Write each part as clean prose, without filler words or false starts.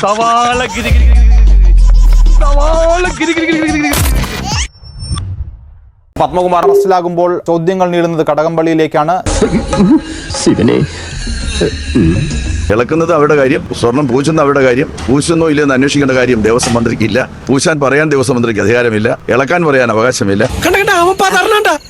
സവാള ഗിരി സവാള ഗിരി ഗിരി. പത്മകുമാർ അറസ്റ്റിലാകുമ്പോൾ ചോദ്യങ്ങൾ നീളുന്നത് കടകംപള്ളിയിലേക്കാണ്. ഇളക്കുന്നത് അവരുടെ കാര്യം, സ്വർണം പൂശുന്ന അവരുടെ കാര്യം. പൂശുന്നോ ഇല്ലെന്ന് അന്വേഷിക്കേണ്ട കാര്യം ദേവസ്വം മന്ത്രിക്കില്ല. പൂശാൻ പറയാൻ ദേവസ്വം മന്ത്രിക്ക് അധികാരമില്ല. ഇളക്കാൻ പറയാൻ അവകാശമില്ല.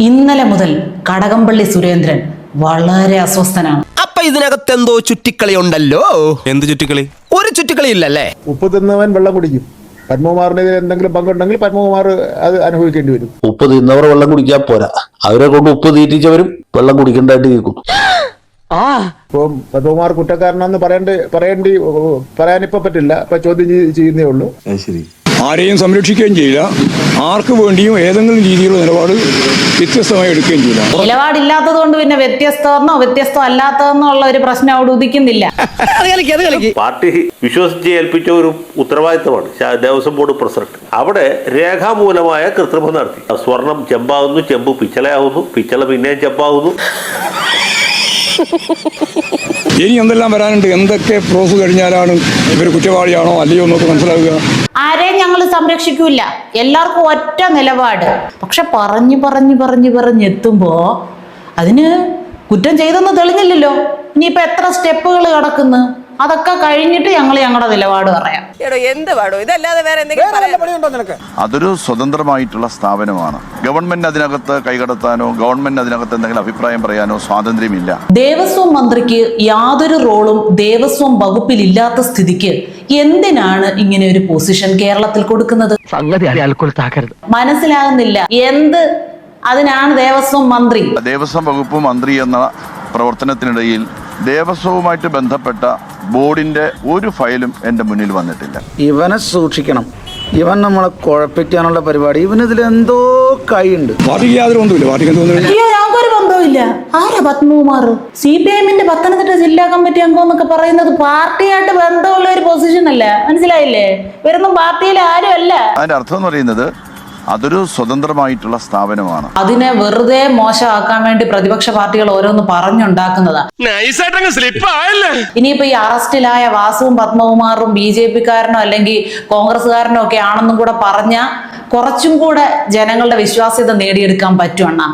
ഇന്നലെ മുതൽ കടകംപള്ളി സുരേന്ദ്രൻ വളരെ അസ്വസ്ഥനാണ്. അപ്പൊ ഇതിനകത്ത് എന്തോ ചുറ്റിക്കളി ഉണ്ടല്ലോ. എന്ത് ചുറ്റിക്കളി? ഒരു ചുറ്റിക്കളി ഇല്ലല്ലേ? ഉപ്പ് തിന്നവൻ വെള്ളം കുടിക്കും. പത്മകുമാറിനെതിരെ എന്തെങ്കിലും പങ്കുണ്ടെങ്കിൽ പത്മകുമാർ അത് അനുഭവിക്കേണ്ടി വരും. ഉപ്പ് തിന്നവർ വെള്ളം കുടിക്കാൻ പോരാ, അവരെ കൊണ്ട് ഉപ്പ് തീറ്റിച്ചവരും വെള്ളം കുടിക്കേണ്ടതായിട്ട് കേൾക്കും. ഇപ്പം പത്മകുമാർ കുറ്റക്കാരനാണെന്ന് പറയാനിപ്പോ പറ്റില്ല. ഇപ്പൊ ചോദ്യം ചെയ്യുന്നേ ഉള്ളൂ. ആരെയും സംരക്ഷിക്കുകയും ചെയ്യില്ല, ആർക്ക് വേണ്ടിയും ഏതെങ്കിലും രീതിയിലുള്ള നിലപാട് വ്യത്യസ്തമായി എടുക്കുകയും ചെയ്യില്ല. നിലപാടില്ലാത്തത് കൊണ്ട് പിന്നെ വ്യത്യസ്തമെന്നോ വ്യത്യസ്തം അല്ലാത്തതെന്നോ ഉള്ള ഒരു പ്രശ്നം അവിടെ ഉദിക്കുന്നില്ല. പാർട്ടി വിശ്വസിച്ച് ഏൽപ്പിച്ച ഒരു ഉത്തരവാദിത്തമാണ് ദേവസ്വം ബോർഡ് പ്രസിഡന്റ്. അവിടെ രേഖാമൂലമായ കൃത്രിമം നടത്തി. സ്വർണം ചെമ്പാകുന്നു, ചെമ്പ് പിച്ചളയാകുന്നു, പിച്ചള പിന്നെയും ചെമ്പാകുന്നു. ഇനി എന്തെല്ലാം വരാനുണ്ട്, എന്തൊക്കെ പ്രോസസ് കഴിഞ്ഞാലാണ് ഇവർ കുറ്റവാളിയാണോ അല്ലയോ എന്നൊക്കെ മനസ്സിലാവുക. ആരെയും ഞങ്ങൾ സംരക്ഷിക്കൂല, എല്ലാവർക്കും ഒറ്റ നിലപാട്. പക്ഷെ പറഞ്ഞെത്തുമ്പോ അതിന് കുറ്റം ചെയ്തെന്ന് തെളിഞ്ഞില്ലല്ലോ. ഇനിയിപ്പോ എത്ര സ്റ്റെപ്പുകൾ കിടക്കുന്നു, അതൊക്കെ കഴിഞ്ഞിട്ട് ഞങ്ങൾ ഞങ്ങളുടെ നിലപാട് പറയാം. അതൊരു സ്വതന്ത്രമായിട്ടുള്ള സ്ഥാപനമാണ്. ഗവൺമെന്റ് അതിനകത്ത് കൈകടത്താനോ ഗവൺമെന്റ് അതിനകത്ത് എന്തെങ്കിലും അഭിപ്രായം പറയാനോ സ്വാതന്ത്ര്യമില്ല. ദേവസ്വം മന്ത്രിക്ക് യാതൊരു റോളും ദേവസ്വം വകുപ്പിൽ ഇല്ലാത്ത സ്ഥിതിക്ക് എന്തിനാണ് ഇങ്ങനെ ഒരു പൊസിഷൻ കേരളത്തിൽ കൊടുക്കുന്നത്? മനസ്സിലാകുന്നില്ല. അതിനാണ് ദേവസ്വം മന്ത്രി. ദേവസ്വം വകുപ്പ് മന്ത്രി എന്ന പ്രവർത്തനത്തിനിടയിൽ ദേവസ്വവുമായിട്ട് ബന്ധപ്പെട്ട ബോർഡിന്റെ ഒരു ഫയലും എന്റെ മുന്നിൽ വന്നിട്ടില്ല. ഇവനെ സൂക്ഷിക്കണം, ഇവൻ നമ്മളെ കുഴപ്പിക്കാനുള്ള പരിപാടി. ഇവനിതിൽ എന്തോ കൈയുണ്ട്. പാർട്ടിക്ക് യാതൊരു ബന്ധമില്ല. അയ്യോ, ഞങ്ങൾക്കൊരു ബന്ധമില്ല. ആരാ പത്മകുമാർ? CPIഎമ്മിന്റെ പത്തനംതിട്ട ജില്ലാ കമ്മിറ്റി അംഗം എന്നൊക്കെ പറയുന്നത് പാർട്ടിയായിട്ട് ബന്ധമുള്ള ഒരു പൊസിഷൻ അല്ല. മനസ്സിലായില്ലേ? ഇവരൊന്നും പാർട്ടിയിൽ ആരും അല്ല. അതിന്റെ അർത്ഥം എന്ന് പറയുന്നത് അതൊരു സ്വതന്ത്രമായിട്ടുള്ള സ്ഥാപനമാണ്. അതിനെ വെറുതെ മോശമാക്കാൻ വേണ്ടി പ്രതിപക്ഷ പാർട്ടികൾ ഓരോന്ന് പറഞ്ഞുണ്ടാക്കുന്നതാ. ഇനിയിപ്പോ ഈ അറസ്റ്റിലായ വാസുവും പത്മകുമാറും BJP-കാരനോ അല്ലെങ്കിൽ കോൺഗ്രസ്സുകാരനോ ഒക്കെ ആണെന്നും കൂടെ പറഞ്ഞ കുറച്ചും കൂടെ ജനങ്ങളുടെ വിശ്വാസ്യത നേടിയെടുക്കാൻ പറ്റുമെന്നാ.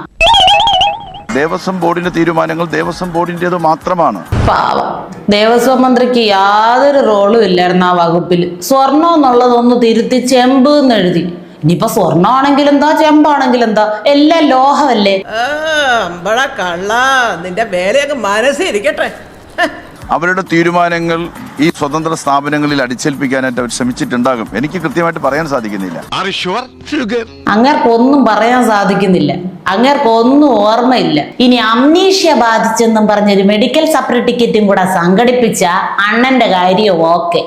ദേവസ്വം ബോർഡിന്റെ തീരുമാനങ്ങൾ ദേവസ്വം ബോർഡിന്റേത് മാത്രമാണ്. പാവം ദേവസ്വം മന്ത്രിക്ക് യാതൊരു റോളും ഇല്ലായിരുന്നു ആ വകുപ്പിൽ. സ്വർണം എന്നുള്ളതൊന്ന് തിരുത്തി ചെമ്പ് എന്ന് എഴുതി. ഇനിയിപ്പോ സ്വർണ്ണമാണെങ്കിലും എന്താ, ചെമ്പാണെങ്കിലും എന്താ, എല്ലാം ലോഹമല്ലേ. നിന്റെ വേലയൊക്കെ മനസ്സിരിക്കട്ടെ. അവരുടെ തീരുമാനങ്ങൾ ഈ സ്വതന്ത്ര സ്ഥാപനങ്ങളിൽ അടിച്ചേൽപ്പിക്കാനായിട്ട് അവർ ശ്രമിച്ചിട്ടുണ്ടാകും. എനിക്ക് കൃത്യമായിട്ട് പറയാൻ സാധിക്കുന്നില്ല. അങ്ങേർക്കൊന്നും പറയാൻ സാധിക്കുന്നില്ല, അങ്ങേർക്കൊന്നും ഓർമ്മയില്ല. ഇനി അംനീഷ്യ ബാധിച്ചെന്നും പറഞ്ഞൊരു മെഡിക്കൽ സർട്ടിഫിക്കറ്റും കൂടെ സംഘടിപ്പിച്ച അണ്ണന്റെ കാര്യം ഓക്കെ.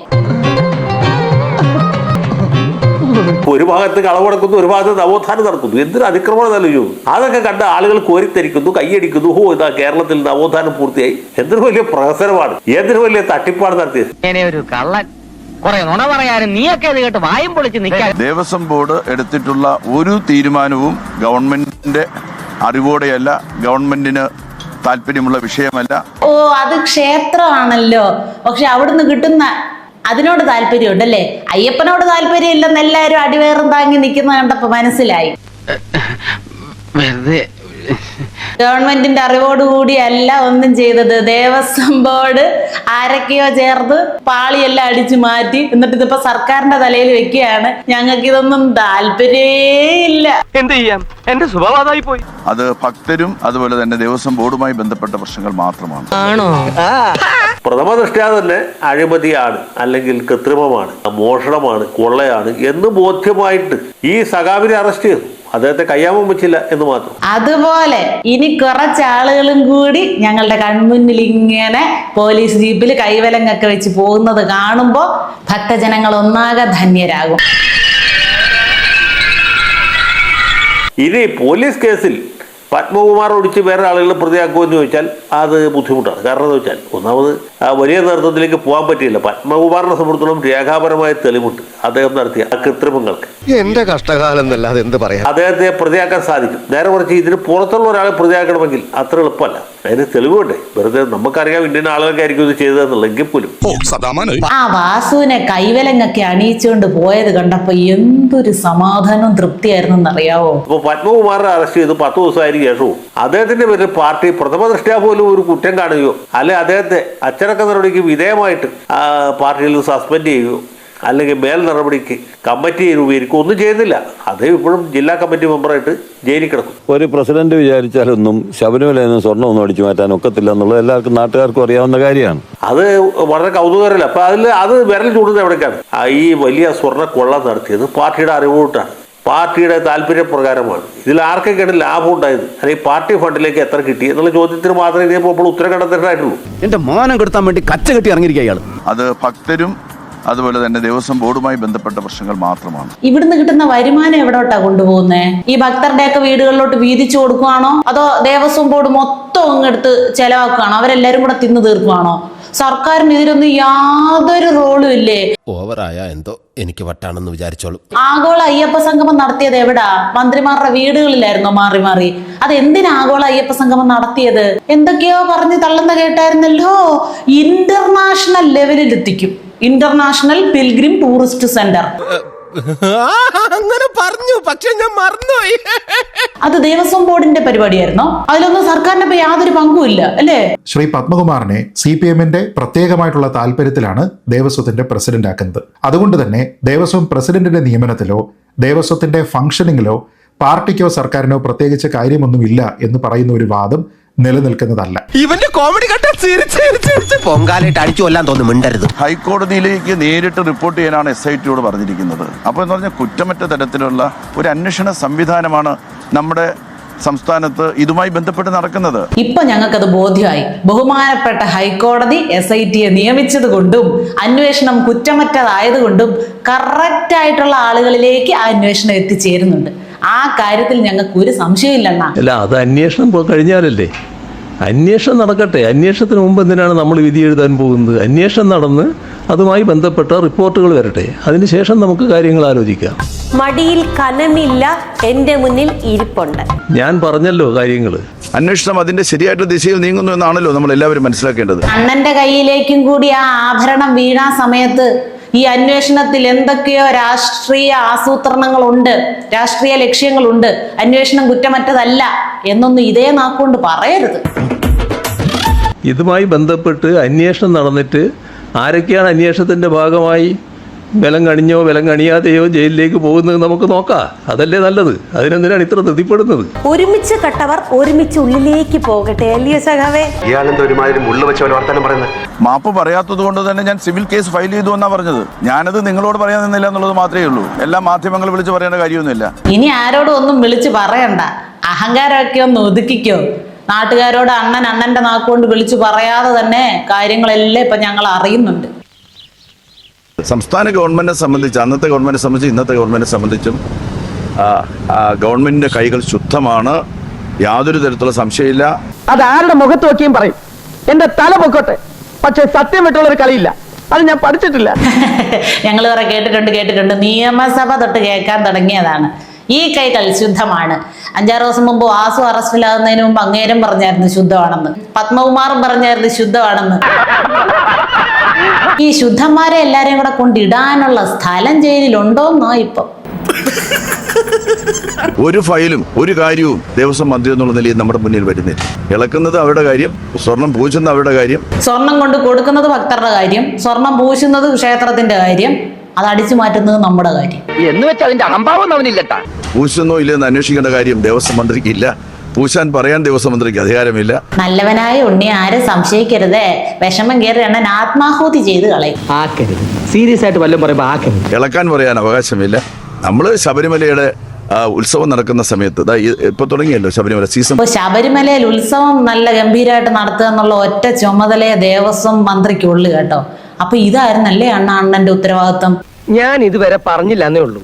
ഒരു ഭാഗത്ത് കളവടക്കുന്നു, ഒരു ഭാഗത്ത് നവോത്ഥാനം നടക്കുന്നു. എന്തൊരു അതിക്രമണം നൽകുന്നു. അതൊക്കെ കണ്ട ആളുകൾ കോരിത്തരിക്കുന്നു, കൈയടിക്കുന്നു. ഇതാ കേരളത്തിൽ നവോത്ഥാനം പൂർത്തിയായി. എന്തൊരു വലിയ പ്രഹസനമാണ്, എന്തൊരു വലിയ തട്ടിപ്പാട് നടത്തിയത്. ദേവസ്വം ബോർഡ് എടുത്തിട്ടുള്ള ഒരു തീരുമാനവും ഗവൺമെന്റിന്റെ അറിവോടെയല്ല, ഗവൺമെന്റിന് താല്പര്യമുള്ള വിഷയമല്ല. അത് ക്ഷേത്രമാണല്ലോ. പക്ഷെ അവിടുന്ന് കിട്ടുന്ന അതിനോട് താല്പര്യമുണ്ടല്ലേ? അയ്യപ്പനോട് താല്പര്യം ഇല്ലെന്ന് എല്ലാവരും അടിവേറും താങ്ങി നിൽക്കുന്ന കണ്ടപ്പോ മനസ്സിലായി. ഗവൺമെന്റിന്റെ അറിവോടുകൂടിയല്ല ഒന്നും ചെയ്തത്. ദേവസ്വം ബോർഡ് ആരൊക്കെയോ ചേർത്ത് പാളിയെല്ലാം അടിച്ചു മാറ്റി. എന്നിട്ട് ഇതിപ്പോ സർക്കാരിന്റെ തലയിൽ വെക്കുകയാണ്. ഞങ്ങൾക്ക് ഇതൊന്നും താല്പര്യമേ ഇല്ല. എന്ത് ചെയ്യാം, എന്റെ സ്വഭാവമായി പോയി. അത് ഭക്തരും അതുപോലെ തന്നെ ദേവസ്വം ബോർഡുമായി ബന്ധപ്പെട്ട പ്രശ്നങ്ങൾ മാത്രമാണ്. പ്രഥമ ദൃഷ്ട്യാ തന്നെ അഴിമതിയാണ്, അല്ലെങ്കിൽ കൃത്രിമമാണ്, മോഷണമാണ്, കൊള്ളയാണ് എന്ന് ബോധ്യമായിട്ട് ഈ സഖാവിനെ അറസ്റ്റ് ചെയ്തു. അദ്ദേഹത്തെ കയ്യാമം വെച്ചില്ല എന്ന് മാത്രം. അതുപോലെ ഇനി കുറച്ചാളുകളും കൂടി ഞങ്ങളുടെ കൺമുന്നിൽ ഇങ്ങനെ പോലീസ് ജീപ്പിൽ കൈവലങ്ങൊക്കെ വെച്ച് പോകുന്നത് കാണുമ്പോ ഭക്തജനങ്ങൾ ഒന്നാകെ ധന്യരാകും. ഇനി പോലീസ് കേസിൽ പത്മകുമാർ ഒഴിച്ച് വേറെ ആളുകൾ പ്രതിയാക്കുമെന്ന് ചോദിച്ചാൽ അത് ബുദ്ധിമുട്ടാണ്. കാരണം എന്ന് വെച്ചാൽ ഒന്നാമത് വലിയ നേതൃത്വത്തിലേക്ക് പോകാൻ പറ്റിയില്ല. പത്മകുമാറിനെ സംബന്ധിച്ചിടത്തോളം രേഖാപരമായ തെളിവുണ്ട് അദ്ദേഹം നടത്തിയ കൃത്രിമങ്ങൾക്ക്. എന്റെ കഷ്ടകാലം എന്നല്ലാതെ എന്ത് പറയാം. അദ്ദേഹത്തെ പ്രതിയാക്കാൻ സാധിക്കും. നേരെ മറിച്ച് ഇതിന് പുറത്തുള്ള ഒരാളെ പ്രതിയാക്കണമെങ്കിൽ അത്ര എളുപ്പമല്ല. അതിന് തെളിവുണ്ടേ. വെറുതെ നമുക്കറിയാം ഇന്ത്യൻ ആളുകൾക്കായിരിക്കും ഇത് ചെയ്തതെന്നുള്ളെങ്കിൽ പോലും. ആ വാസുവിനെ കൈവലങ്ങൊക്കെ അണിയിച്ചുകൊണ്ട് പോയത് കണ്ടപ്പോ എന്തൊരു സമാധാനവും തൃപ്തിയായിരുന്നു എന്നറിയാവോ. അപ്പൊ പത്മകുമാറിനെ അറസ്റ്റ് ചെയ്ത് 10 ദിവസമായതിനു ശേഷവും അദ്ദേഹത്തിന്റെ പേരിൽ പാർട്ടി പ്രഥമ ദൃഷ്ട്യാ പോലും ഒരു കുറ്റം കാണുകയോ അല്ലെ അദ്ദേഹത്തെ അച്ചടക്ക നടപടിക്ക് വിധേയമായിട്ട് പാർട്ടിയിൽ നിന്ന് സസ്പെൻഡ് ചെയ്യുകയോ അല്ലെങ്കിൽ മേൽ നടപടിക്ക് കമ്മിറ്റി രൂപീകരിക്കുക ഒന്നും ചെയ്യുന്നില്ല. അദ്ദേഹം ഇപ്പോഴും ജില്ലാ കമ്മിറ്റി മെമ്പറായിട്ട് ജയിലിൽ കിടക്കും. ഒരു പ്രസിഡന്റ് വിചാരിച്ചാലൊന്നും ശബരിമലയിൽ നിന്ന് സ്വർണ്ണം ഒന്നും അടിച്ചു മാറ്റാൻ ഒക്കത്തില്ല എന്നുള്ളത് എല്ലാവർക്കും നാട്ടുകാർക്കും അറിയാവുന്ന കാര്യമാണ്. അത് വളരെ കൗതുകരമല്ല. അപ്പൊ അത് വിരൽ ചൂടുന്നത് എവിടേക്കാണ്? ഈ വലിയ സ്വർണ്ണ കൊള്ള നടത്തിയത് പാർട്ടിയുടെ അറിവോട്ടാണ്, പാർട്ടിയുടെ താല്പര്യപ്രകാരമാണ്. ഇതിൽ ആർക്കൊക്കെയാണ് ലാഭം ഉണ്ടായത്, അല്ലെങ്കിൽ പാർട്ടി ഫണ്ടിലേക്ക് എത്ര കിട്ടി എന്നുള്ള ചോദ്യത്തിന് മാത്രമേ ഇതിപ്പോൾ ഉത്തരം കണ്ടെത്തേണ്ടതായിട്ടുള്ളൂ. എന്റെ മാനം കെടുത്താൻ വേണ്ടി കച്ച കെട്ടി ഇറങ്ങിയിരിക്കുക ഇയാൾ. അത് ഭക്തരും അതുപോലെ തന്നെ ദേവസ്വം ബോർഡുമായി ബന്ധപ്പെട്ട പ്രശ്നങ്ങൾ മാത്രമാണ്. ഇവിടുന്ന് കിട്ടുന്ന വരുമാനം എവിടോട്ടാ കൊണ്ടുപോകുന്നേ? ഈ ഭക്തരുടെയൊക്കെ വീടുകളിലോട്ട് വീതിച്ചു കൊടുക്കുവാണോ അതോ ദേവസ്വം ബോർഡ് മൊത്തം അങ്ങെടുത്ത് ചെലവാക്കുകയാണോ? അവരെല്ലാരും കൂടെ തിന്നു തീർക്കുവാണോ? സർക്കാരിന് ഇതിലൊന്നും യാതൊരു റോളും ഇല്ലേ? ഓവറായ എന്തോ എനിക്ക് വട്ടാണെന്ന് വിചാരിച്ചോളൂ. ആഗോള അയ്യപ്പ സംഗമം നടത്തിയത് എവിടാ? മന്ത്രിമാരുടെ വീടുകളിലായിരുന്നോ മാറി മാറി? അത് എന്തിനാ ആഗോള അയ്യപ്പ സംഗമം നടത്തിയത്? എന്തൊക്കെയോ പറഞ്ഞ് തള്ളുന്ന കേട്ടായിരുന്നല്ലോ. ഇന്റർനാഷണൽ ലെവലിൽ എത്തിക്കും, ഇന്റർനാഷണൽ പിൽഗ്രിം ടൂറിസ്റ്റ് സെന്റർ. അങ്ങനെ പറഞ്ഞു, പക്ഷെ ഞാൻ മറന്നുപോയി. അത് ദേവസ്വം ബോർഡിന്റെ പരിപാടിയായിരുന്നോ? അതിലൊന്നും സർക്കാരിന് ഇപ്പൊ യാതൊരു പങ്കുമില്ല അല്ലേ? ശ്രീ പത്മകുമാറിനെ CPM-ന്റെ പ്രത്യേകമായിട്ടുള്ള താല്പര്യത്തിലാണ് ദേവസ്വത്തിന്റെ പ്രസിഡന്റ് ആക്കുന്നത്. അതുകൊണ്ട് തന്നെ ദേവസ്വം പ്രസിഡന്റിന്റെ നിയമനത്തിലോ ദേവസ്വത്തിന്റെ ഫംഗ്ഷനിങ്ങിലോ പാർട്ടിക്കോ സർക്കാരിനോ പ്രത്യേകിച്ച് കാര്യമൊന്നുമില്ല എന്ന് പറയുന്ന ഒരു വാദം നിലനിൽക്കുന്നതല്ല. ഇവന്റെ കോമഡി കണ്ട പൊങ്കാലായിട്ട് അടിച്ചു കൊല്ലാൻ തോന്നുന്നു. മിണ്ടരുത്. ഹൈക്കോടതിയിലേക്ക് നേരിട്ട് റിപ്പോർട്ട് ചെയ്യാനാണ് SITയോട് പറഞ്ഞിരിക്കുന്നത്. അപ്പോൾ എന്ന് പറഞ്ഞാൽ കുറ്റമറ്റ തരത്തിലുള്ള ഒരു അന്വേഷണ സംവിധാനമാണ് നമ്മുടെ സംസ്ഥാനത്ത് ഇതുമായി ബന്ധപ്പെട്ട് നടക്കുന്നത്. ഇപ്പൊ ഞങ്ങൾക്കത് ബോധ്യമായി. ബഹുമാനപ്പെട്ട ഹൈക്കോടതി SITയെ നിയമിച്ചത് കൊണ്ടും അന്വേഷണം കുറ്റമറ്റതായതുകൊണ്ടും കറക്റ്റ് ആയിട്ടുള്ള ആളുകളിലേക്ക് ആ അന്വേഷണം എത്തിച്ചേരുന്നുണ്ട്. ആ കാര്യത്തിൽ ഞങ്ങൾക്ക് ഒരു സംശയമില്ലെന്നാ. അല്ല, അത് അന്വേഷണം കഴിഞ്ഞാലല്ലേ. അന്വേഷണം നടക്കട്ടെ. അന്വേഷണത്തിന് മുമ്പ് എന്തിനാണ് നമ്മൾ വിധി എഴുതാൻ പോകുന്നത്? അന്വേഷണം നടന്ന് അതുമായി ബന്ധപ്പെട്ട റിപ്പോർട്ടുകൾ വരട്ടെ, അതിനുശേഷം നമുക്ക് കാര്യങ്ങൾ ആലോചിക്കാം. മടിയിൽ കനമില്ല, എന്റെ മുന്നിൽ ഇരിപ്പുണ്ട്. ഞാൻ പറഞ്ഞല്ലോ കാര്യങ്ങൾ. അന്വേഷണം അതിന്റെ ശരിയായിട്ടുള്ള ദിശയിൽ നീങ്ങുന്നു എന്നാണല്ലോ നമ്മൾ എല്ലാവരും മനസ്സിലാക്കേണ്ടത്. അണ്ണന്റെ കയ്യിലേക്കും കൂടി ആ ആഭരണം വീണ സമയത്ത് ഈ അന്വേഷണത്തിൽ എന്തൊക്കെയോ രാഷ്ട്രീയ ആസൂത്രണങ്ങളുണ്ട്, രാഷ്ട്രീയ ലക്ഷ്യങ്ങളുണ്ട്, അന്വേഷണം കുറ്റമറ്റതല്ല എന്നൊന്നും ഇതേ നാക്കൊണ്ട് പറയരുത്. ഇതുമായി ബന്ധപ്പെട്ട് അന്വേഷണം നടന്നിട്ട് ആരൊക്കെയാണ് അന്വേഷണത്തിൻ്റെ ഭാഗമായി ബലം കണിഞ്ഞോ ബലം കണിയാതെയോ ജയിലിലേക്ക് പോകുന്നത് നമുക്ക് നോക്കാം. അതല്ലേ നല്ലത്. അതിനെന്തിനാണ് ഇത്ര ധൃതിപ്പെടുന്നത്? ഒരുമിച്ച് കട്ടവർ ഒരുമിച്ച് ഉള്ളിലേക്ക് പോകട്ടെ അല്ലയോ സഖാവേ? മാപ്പ് പറയാത്തത് കൊണ്ട് തന്നെ ഞാൻ സിവിൽ കേസ് ഫയൽ ചെയ്തു എന്നാ പറഞ്ഞത്. ഞാനത് നിങ്ങളോട് പറയാൻ നിന്നില്ല എന്നുള്ളത് മാത്രമേ ഉള്ളൂ. എല്ലാ മാധ്യമങ്ങൾ വിളിച്ച് പറയേണ്ട കാര്യമൊന്നുമില്ല. ഇനി ആരോടും ഒന്നും വിളിച്ച് പറയണ്ട. അഹങ്കാരമൊക്കെ ഒന്ന് ഒതുക്കിക്കോ. നാട്ടുകാരോട് അണ്ണന്റെ നാക്കുകൊണ്ട് വിളിച്ചു പറയാതെ തന്നെ കാര്യങ്ങളെല്ലാം ഇപ്പൊ ഞങ്ങൾ അറിയുന്നുണ്ട്. സംസ്ഥാന ഗവൺമെന്റിനെ സംബന്ധിച്ച്, അന്നത്തെ ഗവൺമെന്റിനെ സംബന്ധിച്ച് ഇന്നത്തെ ഗവൺമെന്റിനെ സംബന്ധിച്ചും ഗവൺമെന്റിന്റെ കൈകൾ ശുദ്ധമാണ്. യാതൊരു തരത്തിലുള്ള സംശയമില്ല. അത് ആരുടെ മുഖത്ത് നോക്കിയും പറയും. എന്റെ തല പൊക്കോട്ടെ, പക്ഷെ സത്യം വിട്ടുള്ളൊരു കളിയില്ല. അത് ഞാൻ പഠിച്ചിട്ടില്ല. ഞങ്ങൾ കുറെ കേട്ടിട്ടുണ്ട്. നിയമസഭ തൊട്ട് കേൾക്കാൻ തുടങ്ങിയതാണ്. ഈ കൈകൾ ശുദ്ധമാണ്. 5-6 ദിവസം മുമ്പ് വാസു അറസ്റ്റിലാകുന്നതിന് മുമ്പ് അങ്ങേരും പറഞ്ഞായിരുന്നു ശുദ്ധമാണെന്ന്. പത്മകുമാറും പറഞ്ഞായിരുന്നു ശുദ്ധമാണെന്ന്. ഈ ശുദ്ധന്മാരെ എല്ലാരെയും കൂടെ കൊണ്ടിടാനുള്ള സ്ഥലം ജയിലിലുണ്ടോന്നോ ഇപ്പം? ഒരു ഫയലും ഒരു കാര്യവും ദേവസ്വം മന്ത്രി എന്നുള്ള നിലയിൽ നമ്മുടെ മുന്നിൽ വരുന്നില്ല. ഇളക്കുന്നത് അവരുടെ കാര്യം, സ്വർണം പൂശുന്ന അവരുടെ കാര്യം, സ്വർണം കൊണ്ട് കൊടുക്കുന്നത് ഭക്തരുടെ കാര്യം, സ്വർണം പൂശുന്നത് ക്ഷേത്രത്തിന്റെ കാര്യം, അത് അടിച്ചു മാറ്റുന്നത് നമ്മുടെ കാര്യം എന്ന് വെച്ചാൽ അതിന്റെ അഹംഭാവം അവനില്ലട്ടാ. പൂശുന്നോ ഇല്ലെന്ന് അന്വേഷിക്കേണ്ട കാര്യം ദേവസ്വം മന്ത്രിക്ക് ഇല്ല. പൂശാൻ പറയാൻ ദേവസ്വം മന്ത്രിക്ക് അധികാരമില്ല. നല്ലവനായ ഉണ്ണി ആരും സംശയിക്കരുതേ. വിഷമം കയറി അണ്ണൻ ആത്മാഹൂതി ചെയ്ത് കളയും. സീരിയസ് ആയിട്ട് വല്ലതും പറയുമ്പോ ആക്കരുത്. ഇളക്കാൻ പറയാൻ അവകാശമില്ല. നമ്മൾ ശബരിമലയുടെ ഉത്സവം നടക്കുന്ന സമയത്ത് ഇപ്പൊ തുടങ്ങിയല്ലോ ശബരിമല സീസൺ. ശബരിമലയിൽ ഉത്സവം നല്ല ഗംഭീരമായിട്ട് നടത്തുക എന്നുള്ള ഒറ്റ ചുമതലയെ ദേവസ്വം മന്ത്രിക്കുള്ളു കേട്ടോ. അപ്പൊ ഇതായിരുന്നല്ലേ അണ്ണന്റെ ഉത്തരവാദിത്വം? ഞാൻ ഇതുവരെ പറഞ്ഞില്ലെന്നേ ഉള്ളൂ.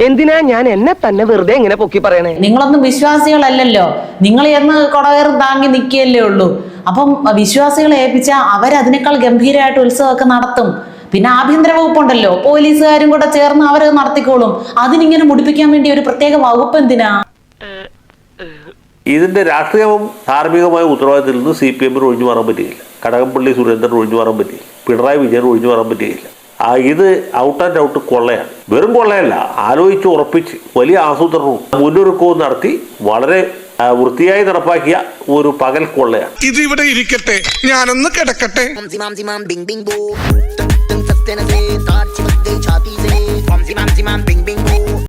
എന്തിനാ ഞാൻ എന്നെ തന്നെ വെറുതെ ഇങ്ങനെ പൊക്കി പറയണേ? നിങ്ങളൊന്നും വിശ്വാസികളല്ലല്ലോ. നിങ്ങൾ എന്ന് കൊടകയറും താങ്ങി നിൽക്കുകയല്ലേ ഉള്ളൂ. അപ്പം വിശ്വാസികളെ ഏൽപ്പിച്ചാൽ അവരതിനേക്കാൾ ഗംഭീരമായിട്ട് ഉത്സവമൊക്കെ നടത്തും. പിന്നെ ആഭ്യന്തര വകുപ്പുണ്ടല്ലോ, പോലീസുകാരും കൂടെ ചേർന്ന് അവരത് നടത്തിക്കോളും. അതിനിങ്ങനെ മുടിപ്പിക്കാൻ വേണ്ടി ഒരു പ്രത്യേക വകുപ്പ് എന്തിനാ? ഇതിന്റെ രാഷ്ട്രീയവും ധാർമ്മികമായ ഉത്തരവാദിത്തത്തിൽ നിന്ന് CPM ഒഴിഞ്ഞു മാറാൻ പറ്റുകയില്ല. കടകംപള്ളി സുരേന്ദ്രൻ ഒഴിഞ്ഞു മാറാൻ പറ്റുകയില്ല. പിണറായി വിജയൻ ഒഴിഞ്ഞു മാറാൻ പറ്റുകയില്ല. ഇത് ഔട്ട് ആൻഡ് ഔട്ട് കൊള്ളയാണ്. വെറും കൊള്ളയല്ല, ആലോചിച്ച് ഉറപ്പിച്ച് വലിയ ആസൂത്രണവും മുന്നൊരുക്കവും നടത്തി വളരെ വൃത്തിയായി നടപ്പാക്കിയ ഒരു പകൽ കൊള്ളയാണ്. ഇത് ഇവിടെ ഇരിക്കട്ടെ, ഞാനൊന്ന് കിടക്കട്ടെ. Bing bing boo,